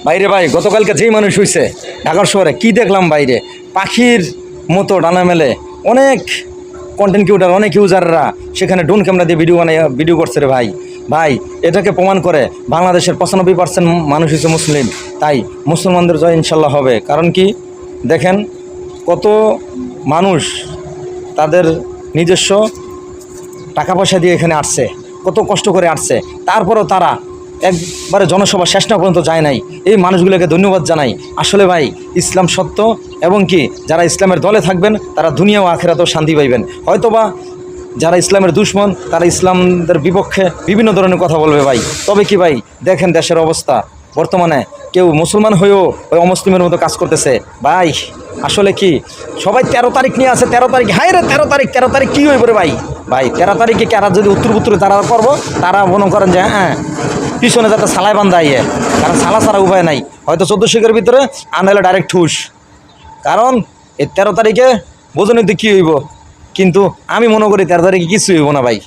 বাইরে ভাই গতকালকে যেই মানুষ হইছে ঢাকার শহরে কি দেখলাম বাইরে পাখির মতো ডানা মেলে অনেক কন্টেন্ট ক্রিয়েটার অনেক ইউজাররা সেখানে ড্রোন ক্যামেরা দিয়ে ভিডিও করছে রে ভাই। ভাই এটাকে প্রমাণ করে বাংলাদেশের 95% মানুষ হচ্ছে মুসলিম, তাই মুসলমানদের জয় ইনশাল্লাহ হবে। কারণ কি দেখেন কত মানুষ তাদের নিজস্ব টাকা পয়সা দিয়ে এখানে আসছে, কত কষ্ট করে আসছে, তারপরও তারা একবারে জনসভা শেষ না পর্যন্ত যায় নাই। এই মানুষগুলোকে ধন্যবাদ জানাই। আসলে ভাই ইসলাম সত্য, এবং কি যারা ইসলামের দলে থাকবেন তারা দুনিয়া ও আখিরাতেও শান্তি পাইবেন। হয়তোবা যারা ইসলামের দুশমন তারা ইসলামদের বিপক্ষে বিভিন্ন ধরনের কথা বলবে ভাই। তবে কি ভাই দেখেন দেশের অবস্থা বর্তমানে কেউ মুসলমান হয়েও ওই অমুসলিমের মতো কাজ করতেছে ভাই। আসলে কি সবাই 13 তারিখ নিয়ে আছে, 13 তারিখ হায় রে 13 তারিখ কী হয়ে পড়ে ভাই। ভাই 13 তারিখে কারা যদি উত্তর তারা করবো, তারা মনে করেন যে হ্যাঁ পিছনে যাতে সালাই বান্ধা ইয়ে, কারণ সালা ছাড়া উপায় নাই। হয়তো 1400 ভিতরে আনাইলে ডাইরেক্ট ঠুস, কারণ এই 13 তারিখে বোঝনি তো কী হইব। কিন্তু আমি মনে করি 13 তারিখে কিছু হইব না ভাই।